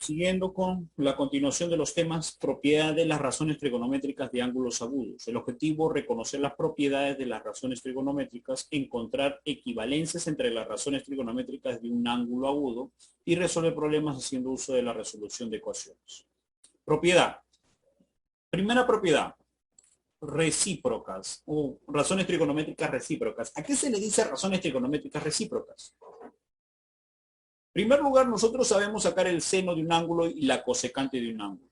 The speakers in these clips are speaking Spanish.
Siguiendo con la continuación de los temas, propiedad de las razones trigonométricas de ángulos agudos. El objetivo, reconocer las propiedades de las razones trigonométricas, encontrar equivalencias entre las razones trigonométricas de un ángulo agudo y resolver problemas haciendo uso de la resolución de ecuaciones. Propiedad. Primera propiedad, recíprocas o razones trigonométricas recíprocas. ¿A qué se le dice razones trigonométricas recíprocas? En primer lugar, nosotros sabemos sacar el seno de un ángulo y la cosecante de un ángulo.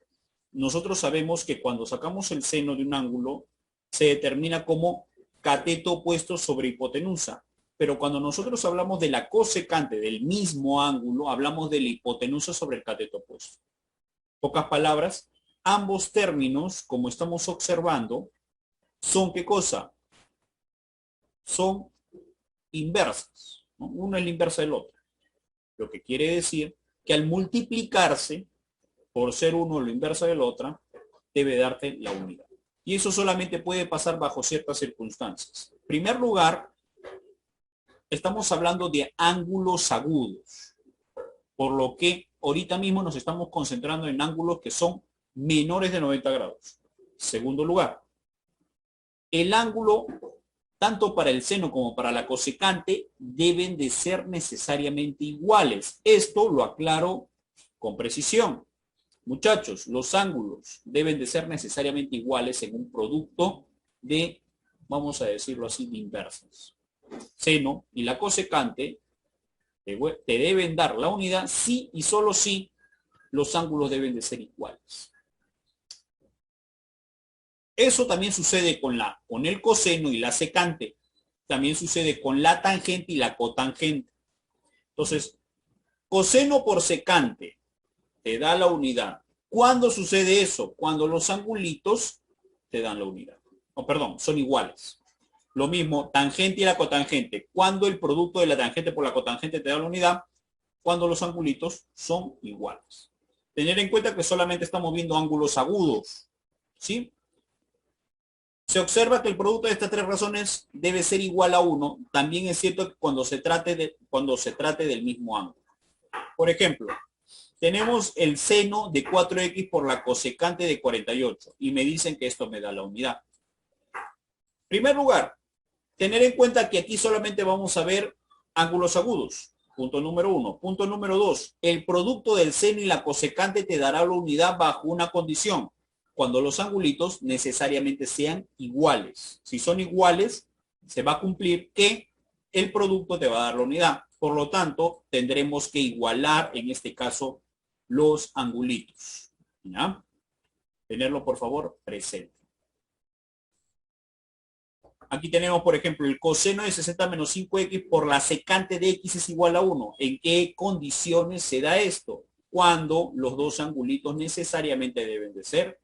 Nosotros sabemos que cuando sacamos el seno de un ángulo, se determina como cateto opuesto sobre hipotenusa. Pero cuando nosotros hablamos de la cosecante del mismo ángulo, hablamos de la hipotenusa sobre el cateto opuesto. Pocas palabras, ambos términos, como estamos observando, son ¿qué cosa? Son inversas, ¿no? Una es la inversa del otro. Lo que quiere decir que al multiplicarse por ser uno lo inversa de la otra, debe darte la unidad. Y eso solamente puede pasar bajo ciertas circunstancias. En primer lugar, estamos hablando de ángulos agudos, por lo que ahorita mismo nos estamos concentrando en ángulos que son menores de 90 grados. Segundo lugar, el ángulo tanto para el seno como para la cosecante, deben de ser necesariamente iguales. Esto lo aclaro con precisión. Muchachos, los ángulos deben de ser necesariamente iguales en un producto de, vamos a decirlo así, de inversas. Seno y la cosecante te deben dar la unidad si y solo si los ángulos deben de ser iguales. Eso también sucede con el coseno y la secante. También sucede con la tangente y la cotangente. Entonces, coseno por secante te da la unidad. ¿Cuándo sucede eso? Cuando los angulitos te dan la unidad. Perdón, son iguales. Lo mismo, tangente y la cotangente. Cuando el producto de la tangente por la cotangente te da la unidad, cuando los angulitos son iguales. Tener en cuenta que solamente estamos viendo ángulos agudos, ¿sí? Se observa que el producto de estas tres razones debe ser igual a 1. También es cierto que cuando se trate del mismo ángulo. Por ejemplo, tenemos el seno de 4x por la cosecante de 48 y me dicen que esto me da la unidad. En primer lugar, tener en cuenta que aquí solamente vamos a ver ángulos agudos. Punto número 1. Punto número 2. El producto del seno y la cosecante te dará la unidad bajo una condición. Cuando los angulitos necesariamente sean iguales. Si son iguales, se va a cumplir que el producto te va a dar la unidad. Por lo tanto, tendremos que igualar, en este caso, los angulitos. ¿Ya? Tenerlo, por favor, presente. Aquí tenemos, por ejemplo, el coseno de 60 menos 5x por la secante de x es igual a 1. ¿En qué condiciones se da esto? Cuando los dos angulitos necesariamente deben de ser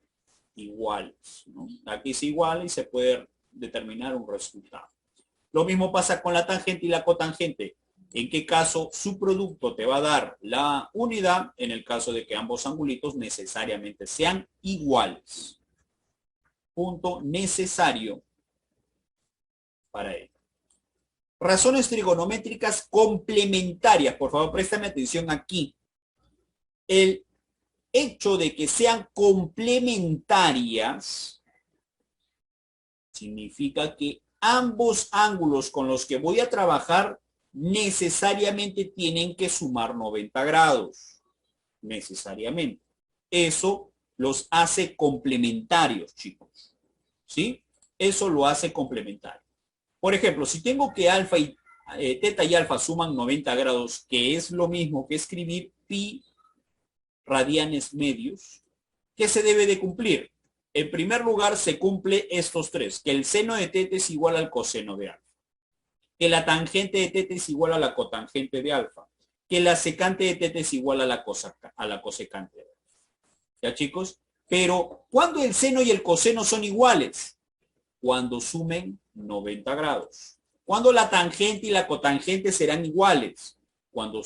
iguales, ¿no? Aquí es igual y se puede determinar un resultado. Lo mismo pasa con la tangente y la cotangente. En qué caso su producto te va a dar la unidad en el caso de que ambos angulitos necesariamente sean iguales. Punto necesario para ello. Razones trigonométricas complementarias. Por favor, préstame atención aquí. El hecho de que sean complementarias significa que ambos ángulos con los que voy a trabajar necesariamente tienen que sumar 90 grados. Necesariamente. Eso los hace complementarios, chicos. ¿Sí? Eso lo hace complementario. Por ejemplo, si tengo que alfa y teta y alfa suman 90 grados, que es lo mismo que escribir pi radianes medios, ¿qué se debe de cumplir? En primer lugar, se cumple estos tres, que el seno de teta es igual al coseno de alfa, que la tangente de teta es igual a la cotangente de alfa, que la secante de teta es igual a la cosecante de alfa. ¿Ya, chicos? Pero, ¿cuándo el seno y el coseno son iguales? Cuando sumen 90 grados. ¿Cuándo la tangente y la cotangente serán iguales? Cuando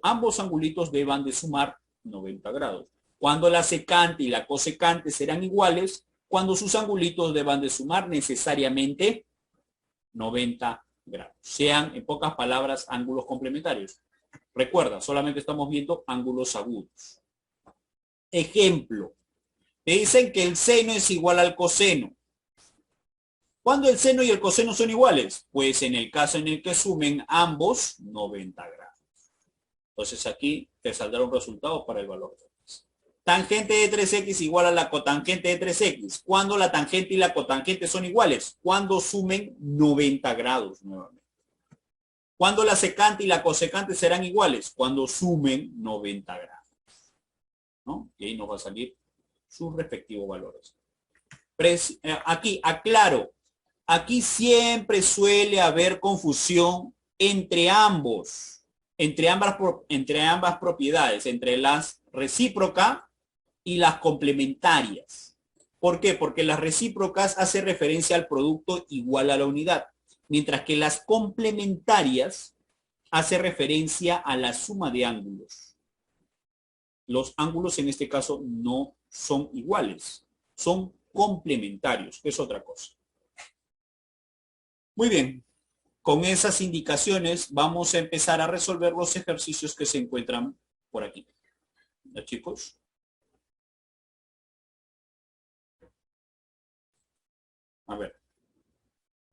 ambos angulitos deban de sumar 90 grados. Cuando la secante y la cosecante serán iguales, cuando sus angulitos deban de sumar necesariamente 90 grados. Sean, en pocas palabras, ángulos complementarios. Recuerda, solamente estamos viendo ángulos agudos. Ejemplo, te dicen que el seno es igual al coseno. ¿Cuándo el seno y el coseno son iguales? Pues en el caso en el que sumen ambos 90 grados. Entonces aquí te saldrá un resultado para el valor de x. Tangente de 3x igual a la cotangente de 3x. ¿Cuándo la tangente y la cotangente son iguales? Cuando sumen 90 grados nuevamente. ¿Cuándo la secante y la cosecante serán iguales? Cuando sumen 90 grados. ¿No? Y ahí nos va a salir sus respectivos valores. Aquí, aclaro, aquí siempre suele haber confusión entre ambas propiedades, entre las recíprocas y las complementarias. ¿Por qué? Porque las recíprocas hacen referencia al producto igual a la unidad, mientras que las complementarias hacen referencia a la suma de ángulos. Los ángulos en este caso no son iguales, son complementarios, que es otra cosa. Muy bien, con esas indicaciones vamos a empezar a resolver los ejercicios que se encuentran por aquí. ¿Ya, chicos? A ver.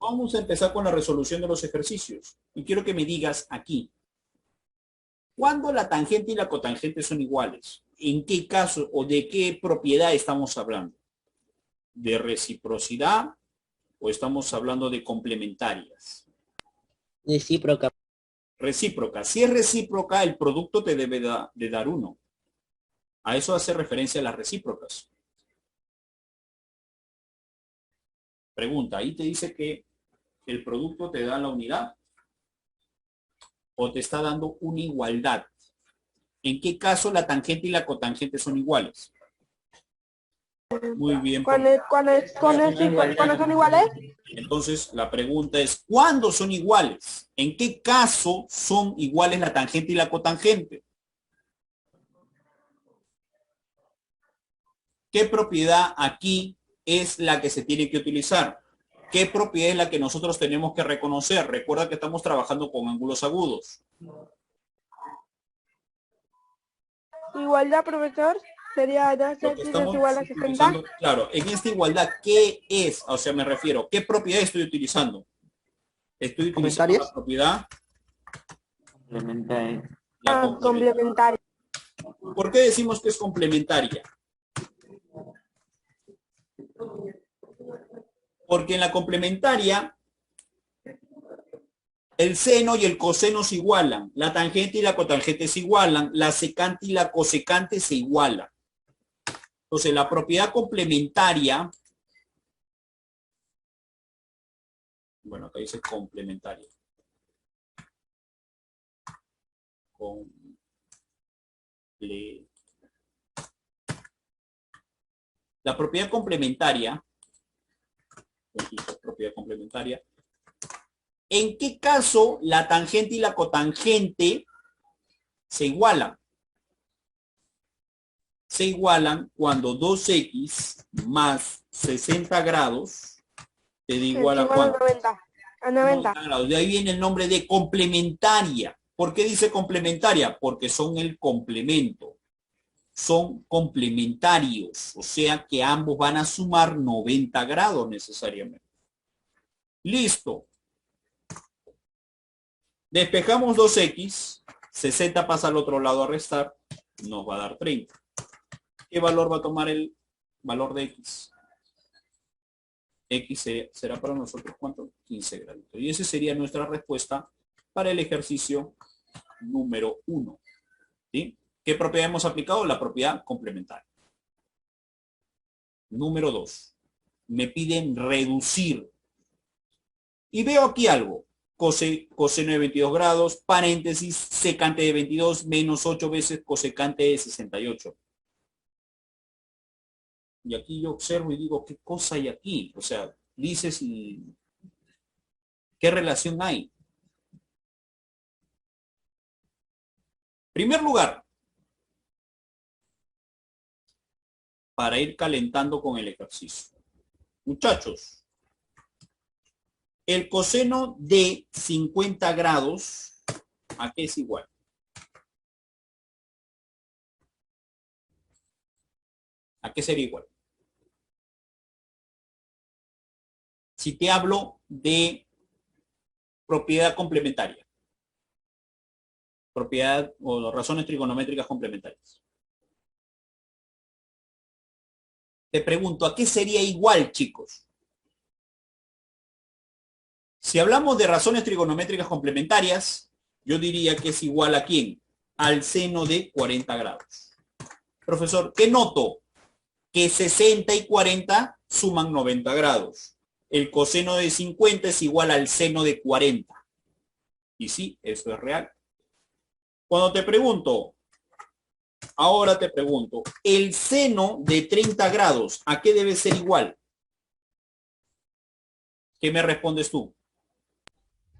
Vamos a empezar con la resolución de los ejercicios. Y quiero que me digas aquí, ¿cuándo la tangente y la cotangente son iguales? ¿En qué caso o de qué propiedad estamos hablando? ¿De reciprocidad o estamos hablando de complementarias? Recíproca. Recíproca. Si es recíproca, el producto te debe de dar 1. A eso hace referencia a las recíprocas. Pregunta, ahí te dice que el producto te da la unidad o te está dando una igualdad. ¿En qué caso la tangente y la cotangente son iguales? Muy bien. ¿Cuándo son iguales? Entonces, la pregunta es, ¿cuándo son iguales? ¿En qué caso son iguales la tangente y la cotangente? ¿Qué propiedad aquí es la que se tiene que utilizar? ¿Qué propiedad es la que nosotros tenemos que reconocer? Recuerda que estamos trabajando con ángulos agudos. Igualdad, profesor, sería 2x es igual a 60. Claro, en esta igualdad, ¿qué es? O sea, me refiero, ¿qué propiedad estoy utilizando? Estoy utilizando la propiedad complementaria. ¿Por qué decimos que es complementaria? Porque en la complementaria el seno y el coseno se igualan, la tangente y la cotangente se igualan, la secante y la cosecante se igualan. Entonces, la propiedad complementaria, bueno, acá dice complementaria. La propiedad complementaria, ¿en qué caso la tangente y la cotangente se igualan? Se igualan cuando 2x más 60 grados te da igual a ¿cuánto? A 90. De ahí viene el nombre de complementaria. ¿Por qué dice complementaria? Porque son el complemento. Son complementarios. O sea que ambos van a sumar 90 grados necesariamente. Listo. Despejamos 2x. 60 pasa al otro lado a restar. Nos va a dar 30. ¿Qué valor va a tomar el valor de x? X será para nosotros, ¿cuánto? 15 grados. Y esa sería nuestra respuesta para el ejercicio número 1. ¿Sí? ¿Qué propiedad hemos aplicado? La propiedad complementaria. Número 2. Me piden reducir. Y veo aquí algo. Coseno de 22 grados, paréntesis, secante de 22, menos 8 veces cosecante de 68. Y aquí yo observo y digo, ¿qué cosa hay aquí? O sea, dices, ¿qué relación hay? Primer lugar, para ir calentando con el ejercicio. Muchachos, el coseno de 50 grados, ¿a qué es igual? ¿A qué sería igual? Si te hablo de propiedad complementaria. Propiedad o razones trigonométricas complementarias. Te pregunto, ¿a qué sería igual, chicos? Si hablamos de razones trigonométricas complementarias, yo diría que es igual ¿a quién? Al seno de 40 grados. Profesor, ¿qué noto? Que 60 y 40 suman 90 grados. El coseno de 50 es igual al seno de 40. Y sí, eso es real. Cuando te pregunto, ahora te pregunto, el seno de 30 grados, ¿a qué debe ser igual? ¿Qué me respondes tú?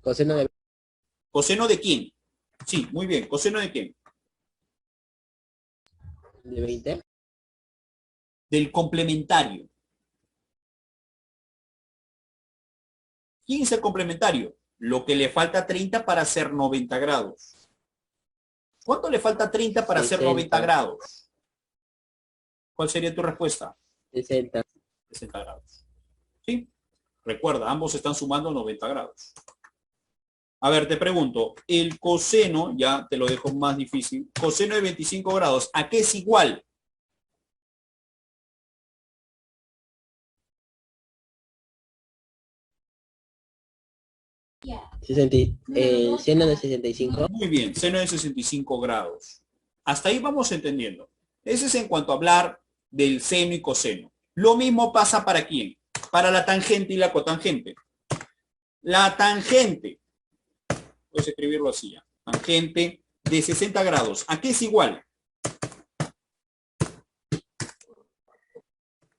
Coseno de ¿Coseno de quién? Sí, muy bien. ¿Coseno de quién? 20. Del complementario. ¿Quién es el complementario? Lo que le falta 30 para hacer 90 grados. ¿Cuánto le falta 30 para hacer 90 grados? ¿Cuál sería tu respuesta? 60. 60 grados. ¿Sí? Recuerda, ambos están sumando 90 grados. A ver, te pregunto, el coseno, ya te lo dejo más difícil, coseno de 25 grados, ¿a qué es igual? Seno de 65. Muy bien, seno de 65 grados. Hasta ahí vamos entendiendo. Ese es en cuanto a hablar del seno y coseno. Lo mismo pasa para quién? Para la tangente y la cotangente. La tangente, puedes escribirlo así ya, tangente de 60 grados. ¿A qué es igual?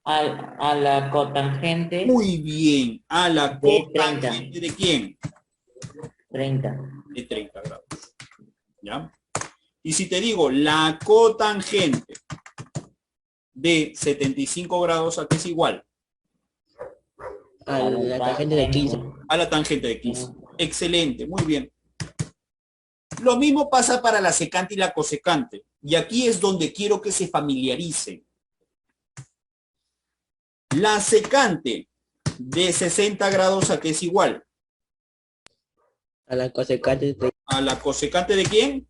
A la cotangente. Muy bien, a la cotangente de quién? 30. De 30 grados. ¿Ya? Y si te digo la cotangente de 75 grados, ¿a qué es igual? A la tangente de 15. A la tangente de 15. Excelente, muy bien. Lo mismo pasa para la secante y la cosecante. Y aquí es donde quiero que se familiaricen. La secante de 60 grados, ¿a qué es igual? A la cosecante de 30. ¿A la cosecante de quién?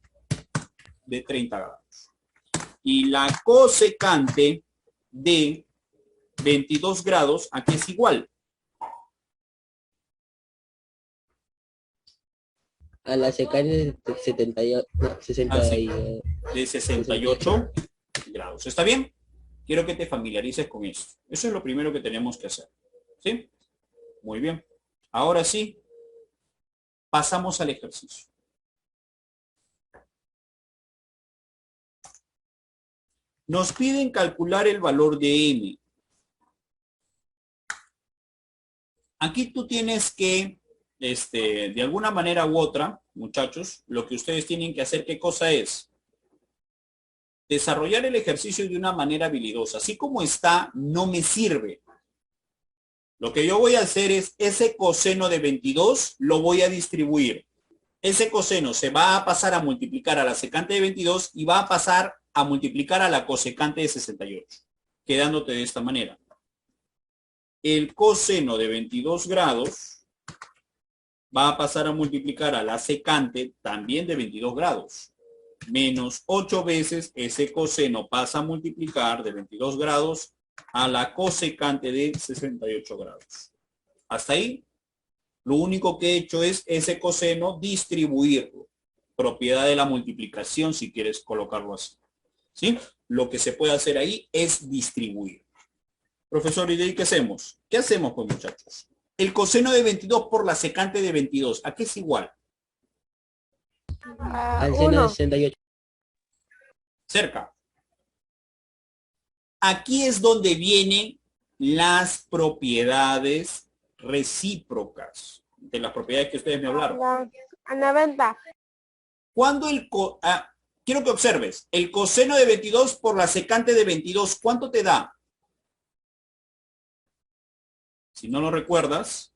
De 30 grados. Y la cosecante de 22 grados, ¿a qué es igual? A la secante de 68. De 68 grados. ¿Está bien? Quiero que te familiarices con eso. Eso es lo primero que tenemos que hacer. ¿Sí? Muy bien. Ahora sí, pasamos al ejercicio. Nos piden calcular el valor de m. Aquí tú tienes que, de alguna manera u otra, muchachos, lo que ustedes tienen que hacer, ¿qué cosa es? Desarrollar el ejercicio de una manera habilidosa. Así como está, no me sirve. Lo que yo voy a hacer es, ese coseno de 22 lo voy a distribuir. Ese coseno se va a pasar a multiplicar a la secante de 22 y va a pasar a multiplicar a la cosecante de 68, quedándote de esta manera. El coseno de 22 grados va a pasar a multiplicar a la secante también de 22 grados. Menos 8 veces ese coseno pasa a multiplicar de 22 grados a la cosecante de 68 grados. Hasta ahí, lo único que he hecho es ese coseno distribuirlo. Propiedad de la multiplicación, si quieres colocarlo así. ¿Sí? Lo que se puede hacer ahí es distribuir. Profesor, ¿y de ahí qué hacemos? ¿Qué hacemos, pues, muchachos? El coseno de 22 por la secante de 22, ¿a qué es igual? Al seno de 68. Cerca. Aquí es donde vienen las propiedades recíprocas, de las propiedades que ustedes me hablaron. A 90. Cuando quiero que observes, el coseno de 22 por la secante de 22, ¿cuánto te da? Si no lo recuerdas,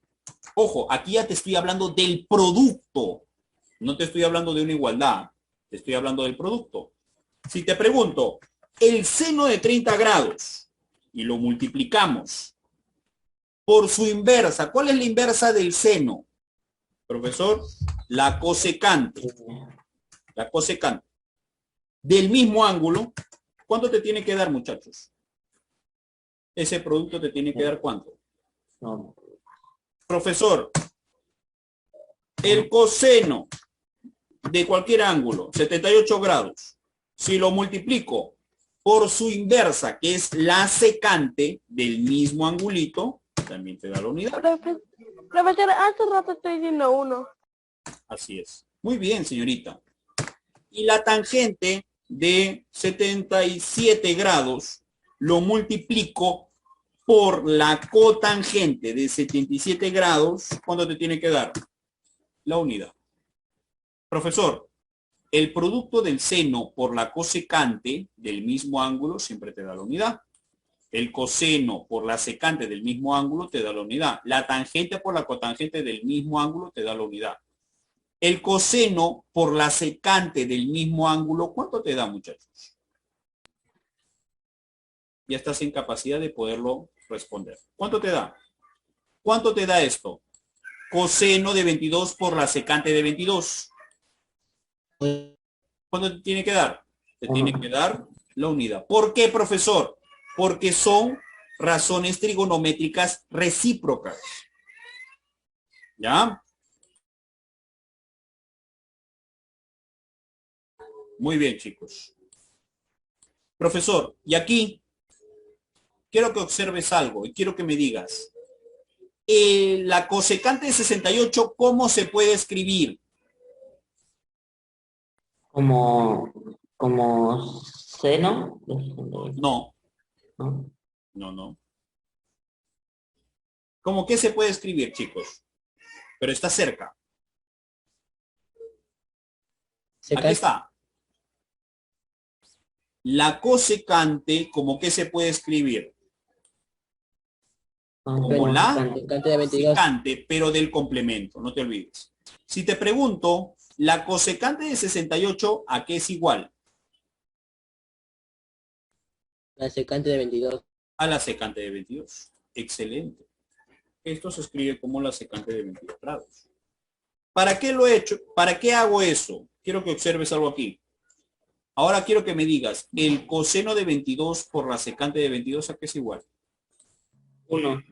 ojo, aquí ya te estoy hablando del producto. No te estoy hablando de una igualdad, te estoy hablando del producto. Si te pregunto, el seno de 30 grados, y lo multiplicamos por su inversa. ¿Cuál es la inversa del seno, profesor? La cosecante. La cosecante del mismo ángulo. ¿Cuánto te tiene que dar, muchachos? Ese producto te tiene que dar ¿cuánto? No. Profesor, el coseno de cualquier ángulo, 78 grados, si lo multiplico por su inversa, que es la secante del mismo angulito, también te da la unidad. Profesor, hace rato estoy diciendo 1. Así es. Muy bien, señorita. Y la tangente de 77 grados lo multiplico por la cotangente de 77 grados. ¿Cuánto te tiene que dar? La unidad. Profesor, el producto del seno por la cosecante del mismo ángulo siempre te da la unidad. El coseno por la secante del mismo ángulo te da la unidad. La tangente por la cotangente del mismo ángulo te da la unidad. El coseno por la secante del mismo ángulo, ¿cuánto te da, muchachos? Ya estás en capacidad de poderlo responder. ¿Cuánto te da? ¿Cuánto te da esto? Coseno de 22 por la secante de 22. ¿Cuánto te tiene que dar? Te tiene que dar la unidad. ¿Por qué, profesor? Porque son razones trigonométricas recíprocas. ¿Ya? Muy bien, chicos. Profesor, y aquí quiero que observes algo y quiero que me digas. La cosecante de 68, ¿cómo se puede escribir? Como seno. No, ¿No? no. ¿Cómo que se puede escribir, chicos? Pero está cerca. Aquí está. La cosecante, ¿cómo que se puede escribir? Como la secante, pero del complemento, no te olvides. Si te pregunto, la cosecante de 68, ¿a qué es igual? La secante de 22. A la secante de 22. Excelente. Esto se escribe como la secante de 22 grados. ¿Para qué lo he hecho? ¿Para qué hago eso? Quiero que observes algo aquí. Ahora quiero que me digas, el coseno de 22 por la secante de 22, ¿a qué es igual? 1.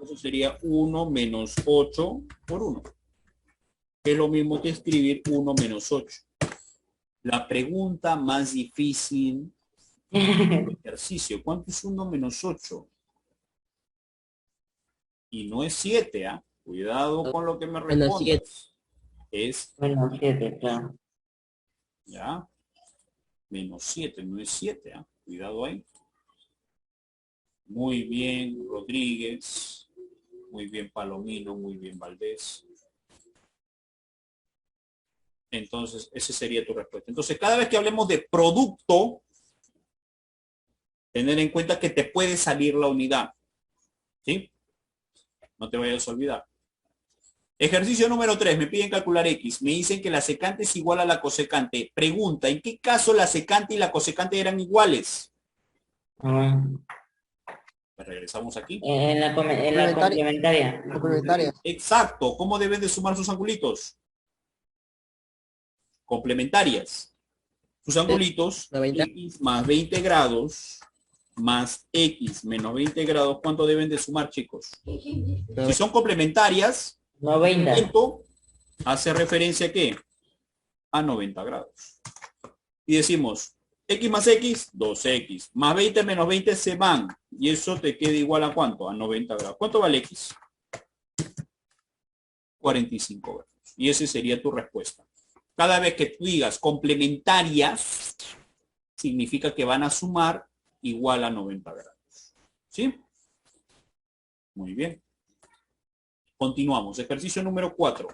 Eso sería 1 menos 8 por 1. Es lo mismo que escribir 1 menos 8. La pregunta más difícil del ejercicio. ¿Cuánto es 1 menos 8? Y no es 7, ¿ah? Cuidado con lo que me respondas. Es menos 7, claro. ¿Ya? Menos 7, no es 7, ¿ah? Cuidado ahí. Muy bien, Rodríguez. Muy bien, Palomino. Muy bien, Valdés. Entonces, esa sería tu respuesta. Entonces, cada vez que hablemos de producto, tener en cuenta que te puede salir la unidad. ¿Sí? No te vayas a olvidar. Ejercicio número 3. Me piden calcular X. Me dicen que la secante es igual a la cosecante. Pregunta, ¿en qué caso la secante y la cosecante eran iguales? Pues regresamos aquí. En la complementaria. Exacto. ¿Cómo deben de sumar sus angulitos? Complementarias. Sus angulitos, 90. X más 20 grados más X menos 20 grados. ¿Cuánto deben de sumar, chicos? Si son complementarias, 90. esto hace referencia a ¿qué? A 90 grados. Y decimos, X más X, 2X. Más 20 menos 20 se van. Y eso te queda igual a ¿cuánto? A 90 grados. ¿Cuánto vale X? 45 grados. Y esa sería tu respuesta. Cada vez que tú digas complementarias, significa que van a sumar igual a 90 grados. ¿Sí? Muy bien. Continuamos. Ejercicio número 4.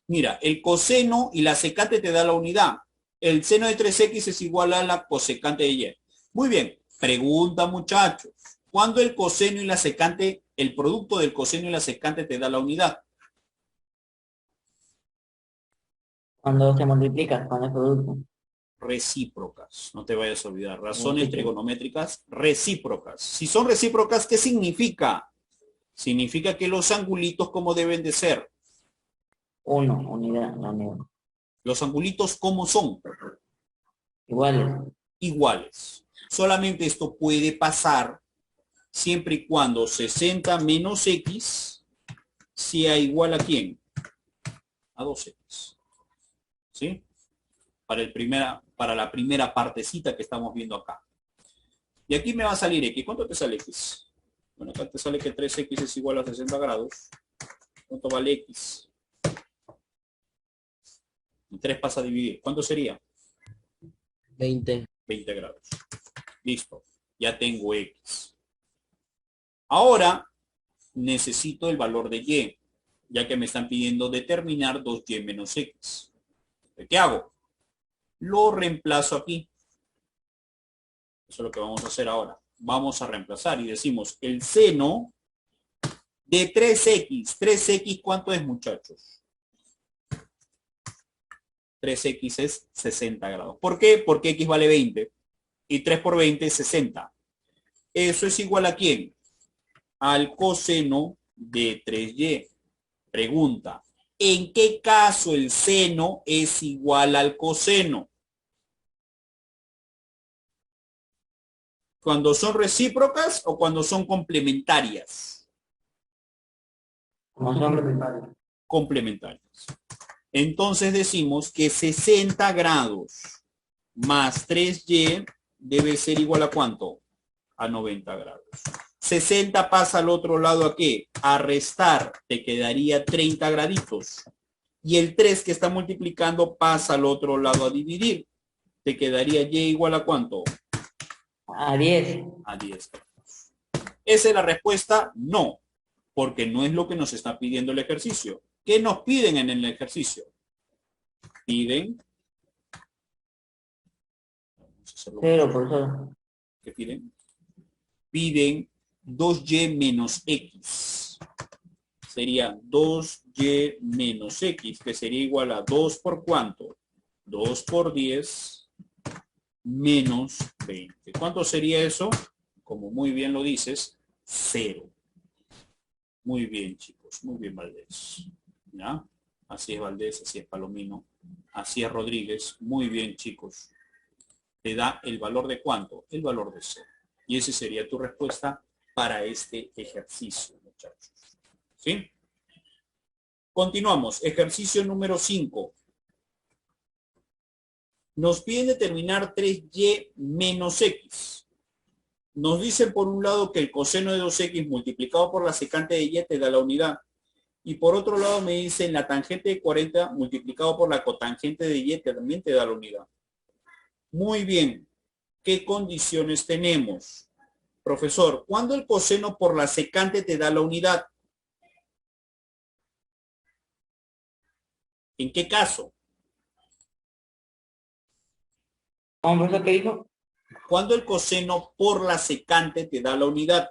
Mira, el coseno y la secante te da la unidad. El seno de 3x es igual a la cosecante de y. Muy bien. Pregunta, muchachos. ¿Cuándo el coseno y la secante, el producto del coseno y la secante te da la unidad? Cuando se multiplica con el producto. recíprocas. No te vayas a olvidar. Razones trigonométricas recíprocas. Si son recíprocas, ¿qué significa? Significa que los angulitos, ¿cómo deben de ser? 1, unidad, la unidad. Los angulitos, ¿cómo son? Iguales. Iguales. Solamente esto puede pasar siempre y cuando 60 menos x sea igual a ¿quién? A 2x. ¿Sí? Para la primera partecita que estamos viendo acá. Y aquí me va a salir x. ¿Cuánto te sale x? Bueno, acá te sale que 3x es igual a 60 grados. ¿Cuánto vale x? Y 3 pasa a dividir. ¿Cuánto sería? 20. 20 grados. Listo. Ya tengo x. Ahora necesito el valor de y, ya que me están pidiendo determinar 2y menos x. ¿Qué hago? Lo reemplazo aquí. Eso es lo que vamos a hacer ahora. Vamos a reemplazar y decimos el seno de 3x. 3x, ¿cuánto es, muchachos? 3x es 60 grados. ¿Por qué? Porque x vale 20. Y 3 por 20 es 60. Eso es igual a ¿quién? Al coseno de 3y. Pregunta, ¿en qué caso el seno es igual al coseno? ¿Cuando son recíprocas o cuando son complementarias? No son Complementarias. Entonces decimos que 60 grados más 3y debe ser igual a ¿cuánto? A 90 grados. 60 pasa al otro lado ¿a qué? A restar, te quedaría 30 graditos. Y el 3 que está multiplicando pasa al otro lado a dividir. Te quedaría y igual a ¿cuánto? a 10. A 10 grados. ¿Esa es la respuesta? No, porque no es lo que nos está pidiendo el ejercicio. ¿Qué nos piden en el ejercicio? Piden... 0, profesor. ¿Qué piden? Piden 2y menos x. Sería 2y menos x, que sería igual a 2 por ¿cuánto? 2 por 10 menos 20. ¿Cuánto sería eso? Como muy bien lo dices, 0. Muy bien, chicos. Muy bien, Valdés. ¿Ya? Así es Valdés, así es Palomino, así es Rodríguez. Muy bien, chicos. Te da el valor de ¿cuánto? El valor de 0. Y esa sería tu respuesta para este ejercicio, muchachos. ¿Sí? Continuamos. Ejercicio número 5. Nos piden determinar 3y menos x. Nos dicen por un lado que el coseno de 2x multiplicado por la secante de y te da la unidad. Y por otro lado me dicen la tangente de 40 multiplicado por la cotangente de y también te da la unidad. Muy bien. ¿Qué condiciones tenemos? Profesor, ¿cuándo el coseno por la secante te da la unidad? ¿En qué caso? ¿Cómo, profesor, qué dijo? ¿Cuándo el coseno por la secante te da la unidad?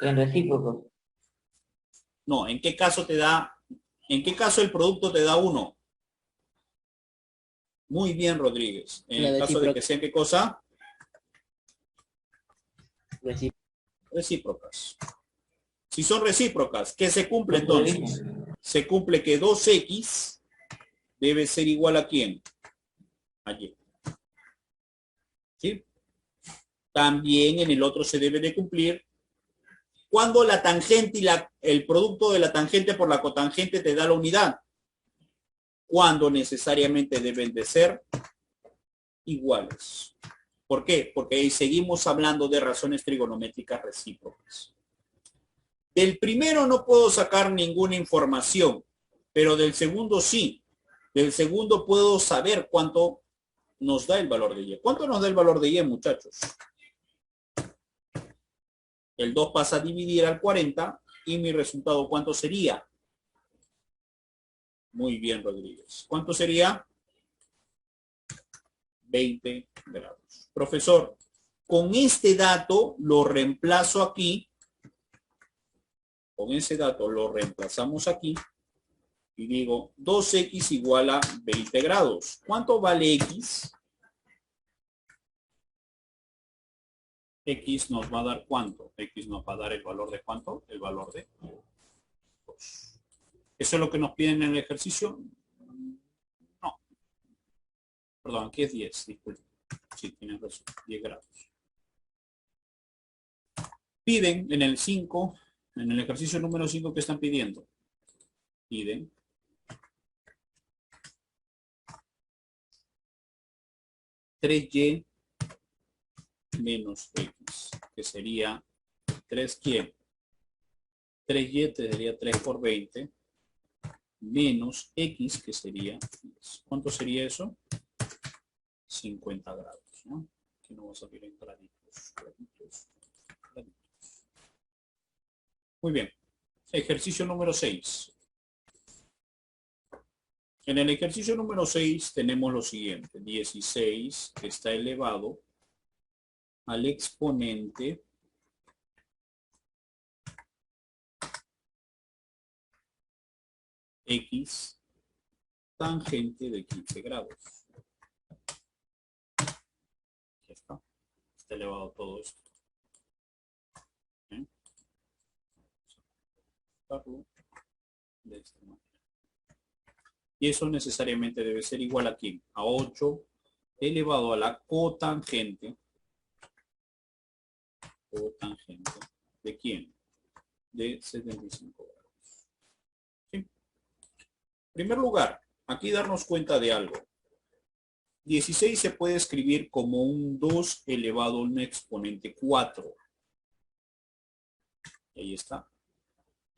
En recíproco. No, ¿en qué caso te da? ¿En qué caso el producto te da 1? Muy bien, Rodríguez. En el caso de que sea, ¿qué cosa? Recíprocas. Si son recíprocas, ¿qué se cumple entonces? Se cumple que 2x debe ser igual a ¿quién? A y. ¿Sí? También en el otro se debe de cumplir cuando la tangente y el producto de la tangente por la cotangente te da la unidad. Cuando necesariamente deben de ser iguales. ¿Por qué? Porque ahí seguimos hablando de razones trigonométricas recíprocas. Del primero no puedo sacar ninguna información, pero del segundo sí. Del segundo puedo saber cuánto nos da el valor de y. ¿Cuánto nos da el valor de y, muchachos? El 2 pasa a dividir al 40 y mi resultado, ¿cuánto sería? Muy bien, Rodríguez. ¿Cuánto sería? 20 grados. Profesor, con este dato lo reemplazo aquí. Con ese dato lo reemplazamos aquí. y digo 2x igual a 20 grados. ¿Cuánto vale x? X nos va a dar ¿cuánto? X nos va a dar el valor de ¿cuánto? El valor de 2. ¿Eso es lo que nos piden en el ejercicio? No. Perdón, aquí es 10, disculpe. Sí, tienes razón, 10 grados. Piden en el 5, en el ejercicio número 5, ¿qué están pidiendo? Piden 3y menos x, que sería 3 ¿quién? 3y te daría 3 por 20, menos x, que sería 10. ¿Cuánto sería eso? 50 grados, ¿no? Aquí no va a salir en graditos. Muy bien. Ejercicio número 6. En el ejercicio número 6 tenemos lo siguiente. 16 está elevado al exponente x tangente de 15 grados. Ya está. Está elevado todo esto. ¿Eh? De esta manera. Y eso necesariamente debe ser igual a ¿quién? A 8 elevado a la cotangente. Cotangente. ¿De quién? De 75 grados. ¿Sí? En primer lugar, aquí darnos cuenta de algo. 16 se puede escribir como un 2 elevado a un exponente 4. Ahí está.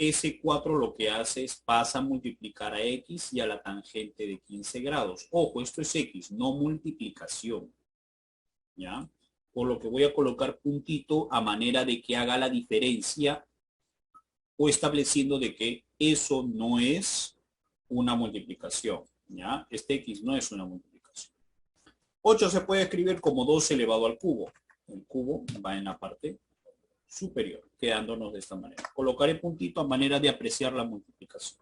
Ese 4 lo que hace es pasa a multiplicar a x y a la tangente de 15 grados. Ojo, esto es x, no multiplicación. ¿Ya? Por lo que voy a colocar puntito a manera de que haga la diferencia o estableciendo de que eso no es una multiplicación. ¿Ya? Este x no es una multiplicación. 8 se puede escribir como 2 elevado al cubo. El cubo va en la parte superior, quedándonos de esta manera. Colocaré puntito a manera de apreciar la multiplicación.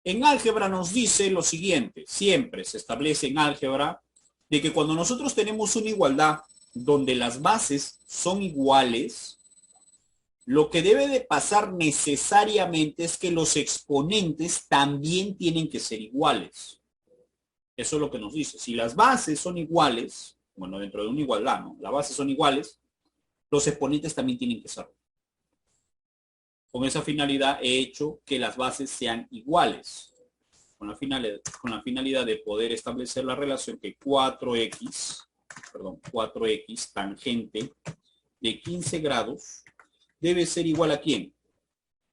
En álgebra nos dice lo siguiente, siempre se establece en álgebra de que cuando nosotros tenemos una igualdad donde las bases son iguales, lo que debe de pasar necesariamente es que los exponentes también tienen que ser iguales. Eso es lo que nos dice. Si las bases son iguales, bueno, dentro de una igualdad, ¿no? Las bases son iguales, los exponentes también tienen que ser. Con esa finalidad he hecho que las bases sean iguales. Con la finalidad de poder establecer la relación que 4x tangente de 15 grados debe ser igual a ¿quién?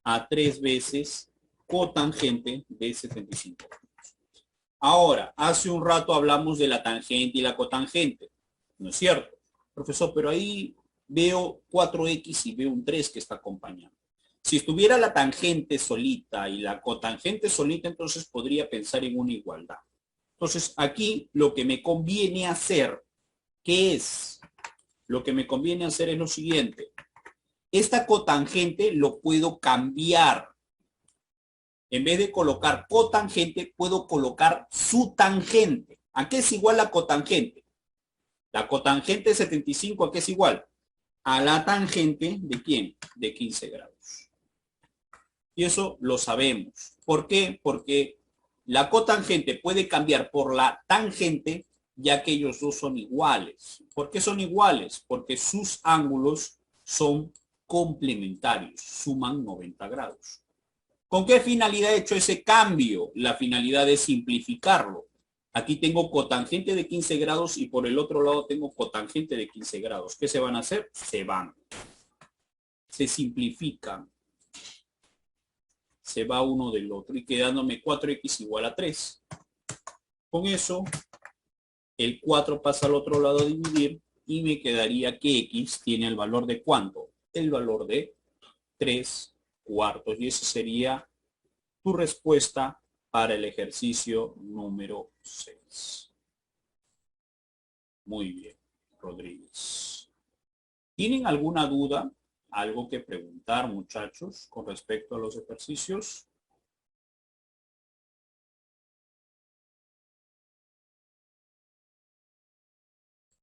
A 3 veces cotangente de 75 grados. Ahora, hace un rato hablamos de la tangente y la cotangente. ¿No es cierto? Profesor, pero ahí veo 4x y veo un 3 que está acompañando. Si estuviera la tangente solita y la cotangente solita, entonces podría pensar en una igualdad. Entonces, aquí lo que me conviene hacer, ¿qué es? Lo que me conviene hacer es lo siguiente. Esta cotangente lo puedo cambiar. En vez de colocar cotangente, puedo colocar su tangente. ¿A qué es igual la cotangente? La cotangente de 75, ¿a qué es igual? A la tangente de ¿quién? De 15 grados. Y eso lo sabemos. ¿Por qué? Porque la cotangente puede cambiar por la tangente, ya que ellos dos son iguales. ¿Por qué son iguales? Porque sus ángulos son complementarios, suman 90 grados. ¿Con qué finalidad he hecho ese cambio? La finalidad es simplificarlo. Aquí tengo cotangente de 15 grados y por el otro lado tengo cotangente de 15 grados. ¿Qué se van a hacer? Se van. Se simplifican. Se va uno del otro y quedándome 4x igual a 3. Con eso, el 4 pasa al otro lado a dividir y me quedaría que x tiene el valor de ¿cuánto? El valor de 3/4. Y esa sería tu respuesta para el ejercicio número 6. Muy bien, Rodríguez. ¿Tienen alguna duda? ¿Algo que preguntar, muchachos, con respecto a los ejercicios?